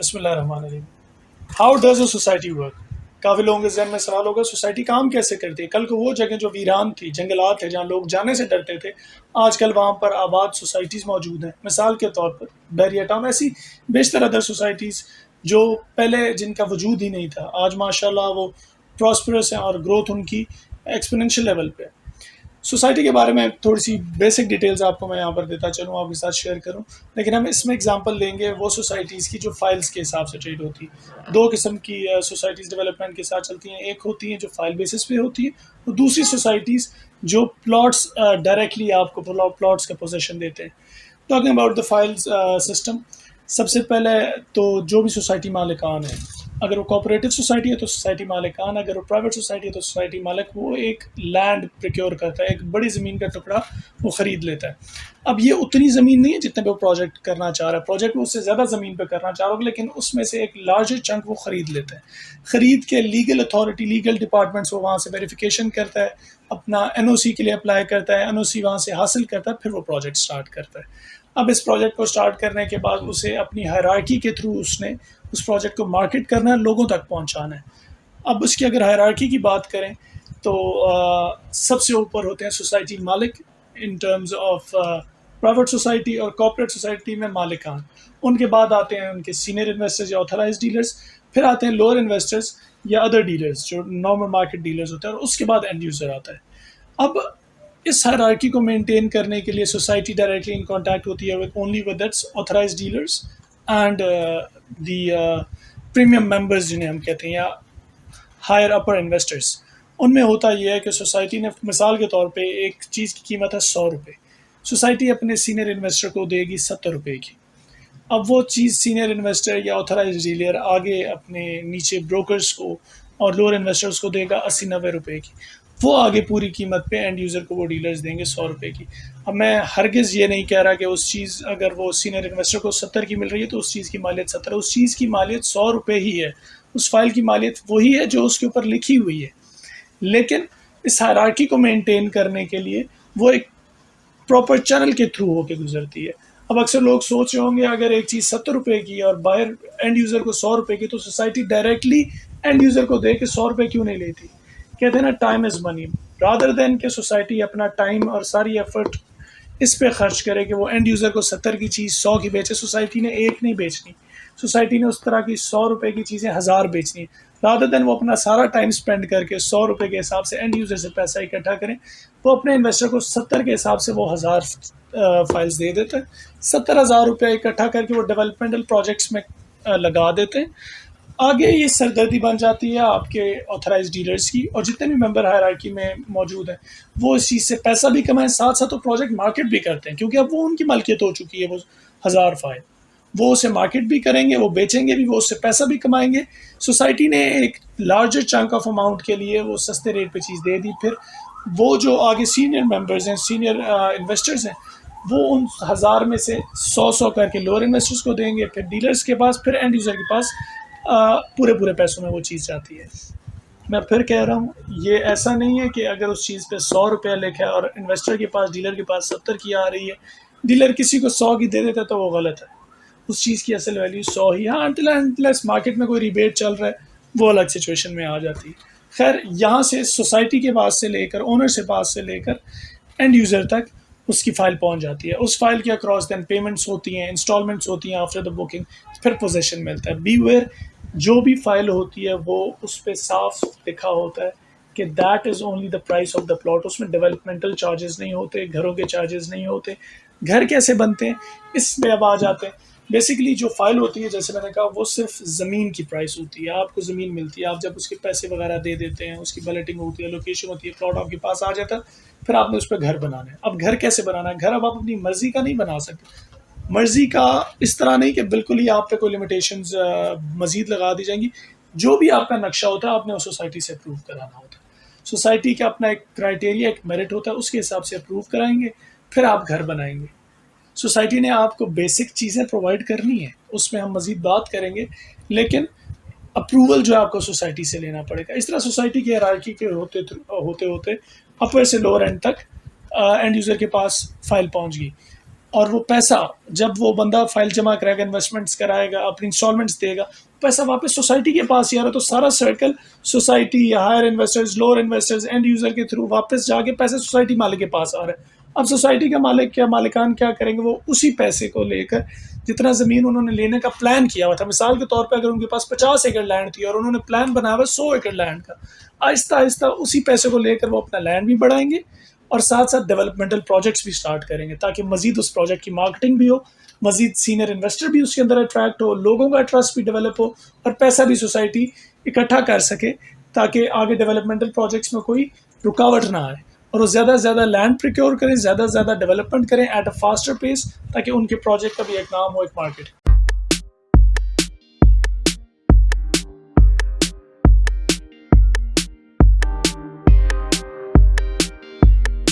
बिस्मिल्लाहिर्रहमानिर्रहीम। How does a society work? काफ़ी लोगों के जहन में सवाल होगा, सोसाइटी काम कैसे करती है? कल को वो जगह जो वीरान थी, जंगलात थे, जहाँ लोग जाने से डरते थे, आजकल वहाँ पर आबाद सोसाइटीज़ मौजूद हैं। मिसाल के तौर पर बैरिया टाउन, ऐसी बेशतर अदर सोसाइटीज़ जो पहले जिनका वजूद ही नहीं था, आज माशाल्लाह वो प्रॉस्परस हैं और ग्रोथ उनकी एक्सपोनेंशियल लेवल पे है। सोसाइटी के बारे में थोड़ी सी बेसिक डिटेल्स आपको मैं यहाँ पर देता चलूँ, आपके साथ शेयर करूँ। लेकिन हम इसमें एग्जांपल लेंगे वो सोसाइटीज़ की जो फाइल्स के हिसाब से ट्रेड होती है। दो किस्म की सोसाइटीज़ डेवलपमेंट के साथ चलती हैं। एक होती हैं जो फाइल बेसिस पे होती है, और दूसरी सोसाइटीज़ जो प्लॉट्स डायरेक्टली आपको प्लॉट्स का पोजेशन देते हैं। Talking about the files system, सबसे पहले तो जो भी सोसाइटी मालिकान है, अगर वो कोऑपरेटिव सोसाइटी है तो सोसाइटी मालिकान, अगर वो प्राइवेट सोसाइटी है तो सोसाइटी मालिक वो एक लैंड प्रिक्योर करता है, एक बड़ी ज़मीन का टुकड़ा वो ख़रीद लेता है। अब ये उतनी ज़मीन नहीं है जितने पे वो प्रोजेक्ट करना चाह रहा है, प्रोजेक्ट वो उससे ज़्यादा ज़मीन पे करना चाह रहा है, लेकिन उसमें से एक लार्जर चंक वो ख़रीद लेता है। ख़रीद के लीगल अथॉरिटी, लीगल डिपार्टमेंट्स वो वहाँ से वेरिफिकेशन करता है, अपना एनओसी के लिए अप्लाई करता है, एनओसी वहाँ से हासिल करता है, फिर वो प्रोजेक्ट स्टार्ट करता है। अब इस प्रोजेक्ट को स्टार्ट करने के बाद उसे अपनी हायरार्की के थ्रू उसने उस प्रोजेक्ट को मार्केट करना है, लोगों तक पहुंचाना है। अब उसकी अगर हायरार्की की बात करें तो सबसे ऊपर होते हैं सोसाइटी मालिक in terms of private society, और कॉर्पोरेट सोसाइटी में मालिकान। उनके बाद आते हैं उनके सीनियर इन्वेस्टर्स या ऑथराइज डीलर्स, फिर आते हैं लोअर इन्वेस्टर्स या अदर डीलर्स जो नॉर्मल मार्केट डीलर्स होते हैं, और उसके बाद एंड यूज़र आता है। अब इस हायरार्की को मेंटेन करने के लिए सोसाइटी डायरेक्टली इन कांटेक्ट होती है with only with that's authorised dealers and the premium members जिन्हें हम कहते हैं, या हायर अपर इन्वेस्टर्स। उनमें होता यह है कि सोसाइटी ने मिसाल के तौर पे एक चीज़ की कीमत है 100 रुपये, सोसाइटी अपने सीनियर इन्वेस्टर को देगी 70 रुपये की। अब वो चीज़ सीनियर इन्वेस्टर या ऑथराइज डीलर आगे अपने नीचे ब्रोकर्स को और लोअर इन्वेस्टर्स को देगा 80-90 रुपये की। वो आगे पूरी कीमत पे एंड यूज़र को वो डीलर्स देंगे 100 रुपये की। अब मैं हरगिज़ ये नहीं कह रहा कि उस चीज़ अगर वो सीनियर इन्वेस्टर को 70 की मिल रही है तो उस चीज़ की मालियत 70 है, उस चीज़ की मालियत 100 रुपये ही है, उस फाइल की मालियत वही है जो उसके ऊपर लिखी हुई है। लेकिन इस हायरार्की को मेंटेन करने के लिए वो एक प्रॉपर चैनल के थ्रू होके गुजरती है। अब अक्सर लोग सोच रहे होंगे अगर एक चीज़ 70 रुपये की और बायर एंड यूज़र को 100 रुपये की, तो सोसाइटी डायरेक्टली एंड यूज़र को दे के 100 रुपये क्यों नहीं लेती? कहते हैं ना, time is money. Rather than कि सोसाइटी अपना टाइम और सारी एफर्ट इस पे खर्च करे कि वो एंड यूज़र को 70 की चीज़ 100 की बेचे, सोसाइटी ने एक नहीं बेचनी, सोसाइटी ने उस तरह की 100 रुपये की चीज़ें 1000 बेचनी है। रादर देन वो अपना सारा टाइम स्पेंड करके 100 रुपये के हिसाब से एंड यूज़र से पैसा इकट्ठा करें, वो अपने इन्वेस्टर को 70 के हिसाब से वो 1000 फाइल्स दे देते हैं। 70,000 रुपये इकट्ठा करके वो डेवलपमेंटल प्रोजेक्ट्स में लगा देते हैं। आगे ये सरदर्दी बन जाती है आपके ऑथराइज डीलर्स की, और जितने भी मेंबर हायरार्की में मौजूद हैं वो इस चीज़ से पैसा भी कमाएं, साथ साथ वो प्रोजेक्ट मार्केट भी करते हैं, क्योंकि अब वो उनकी मलकियत हो चुकी है। वो 1000 फाइल वो उसे मार्केट भी करेंगे, वो बेचेंगे भी, वो उससे पैसा भी कमाएंगे। सोसाइटी ने एक लार्जर चंक ऑफ अमाउंट के लिए वो सस्ते रेट पे चीज़ दे दी। फिर वो जो आगे सीनियर मेंबर्स हैं, सीनियर इन्वेस्टर्स हैं, वो उन 1000 में से 100 करके लोअर इन्वेस्टर्स को देंगे, फिर डीलर्स के पास, फिर एंड यूज़र के पास पूरे पूरे पैसों में वो चीज़ जाती है। मैं फिर कह रहा हूँ, ये ऐसा नहीं है कि अगर उस चीज़ पे 100 रुपया लिखा है और इन्वेस्टर के पास, डीलर के पास 70 की आ रही है, डीलर किसी को 100 की दे देता है तो वो गलत है। उस चीज़ की असल वैल्यू 100 ही। हाँ, अनटिल मार्केट में कोई रिबेट चल रहा है वो अलग सिचुएशन में आ जाती है। खैर, यहाँ से सोसाइटी के पास से लेकर, ओनर से पास से लेकर एंड यूज़र तक उसकी फ़ाइल पहुँच जाती है। उस फाइल के अक्रॉस देन पेमेंट्स होती हैं, इंस्टॉलमेंट्स होती हैं आफ्टर द बुकिंग, फिर पोजेसन मिलता है। बीवेयर, जो भी फाइल होती है वो उस पर साफ लिखा होता है कि that is only the price of the plot. उसमें डेवलपमेंटल चार्जेस नहीं होते, घरों के चार्जेस नहीं होते। घर कैसे बनते हैं इस पे अब आ जाते हैं। बेसिकली जो फाइल होती है, जैसे मैंने कहा, वो सिर्फ ज़मीन की प्राइस होती है। आपको ज़मीन मिलती है, आप जब उसके पैसे वगैरह दे देते हैं, उसकी बलेटिंग होती है, लोकेशन होती है, प्लॉट आपके पास आ जाता है, फिर आपने उस पर घर बनाना है। अब घर कैसे बनाना है? घर अब आप अपनी मर्ज़ी का नहीं बना सकते। मर्ज़ी का इस तरह नहीं कि बिल्कुल ही आप पे कोई लिमिटेशंस मज़ीद लगा दी जाएंगी। जो भी आपका नक्शा होता है आपने उस सोसाइटी से अप्रूव कराना होता है। सोसाइटी का अपना एक क्राइटेरिया, एक मेरिट होता है, उसके हिसाब से अप्रूव कराएंगे, फिर आप घर बनाएंगे। सोसाइटी ने आपको बेसिक चीज़ें प्रोवाइड करनी है, उसमें हम मज़ीद बात करेंगे, लेकिन अप्रूवल जो है आपको सोसाइटी से लेना पड़ेगा। इस तरह सोसाइटी की हायरार्की के होते होते अपर से लोअर एंड तक एंड यूज़र के पास फाइल पहुंच गई। और वो पैसा जब वो बंदा फाइल जमा कराएगा, इन्वेस्टमेंट्स कराएगा, अपनी इंस्टॉलमेंट्स देगा, पैसा वापस सोसाइटी के पास ही आ रहा है। तो सारा circle society, higher investors, lower investors, and user के थ्रू वापस जाके पैसे सोसाइटी मालिक के पास आ रहा है। अब सोसाइटी का मालिकान क्या करेंगे, वो उसी पैसे को लेकर जितना ज़मीन उन्होंने लेने का प्लान किया हुआ था, मिसाल के तौर पे अगर उनके पास 50 एकड़ लैंड थी और उन्होंने प्लान बनाया हुआ 100 एकड़ लैंड का, आहिस्ता आहिस्ता उसी पैसे को लेकर वो अपना लैंड भी बढ़ाएंगे और साथ साथ डेवलपमेंटल प्रोजेक्ट्स भी स्टार्ट करेंगे, ताकि मजीद उस प्रोजेक्ट की मार्केटिंग भी हो, मजीद सीनियर इन्वेस्टर भी उसके अंदर अट्रैक्ट हो, लोगों का ट्रस्ट भी डेवलप हो और पैसा भी सोसाइटी इकट्ठा कर सके, ताकि आगे डेवलपमेंटल प्रोजेक्ट्स में कोई रुकावट ना आए और वो ज़्यादा से ज़्यादा लैंड प्रिक्योर करें, ज़्यादा से ज़्यादा डेवलपमेंट करें एट अ फास्टर पेस, ताकि उनके प्रोजेक्ट का भी एक नाम हो, एक मार्केट।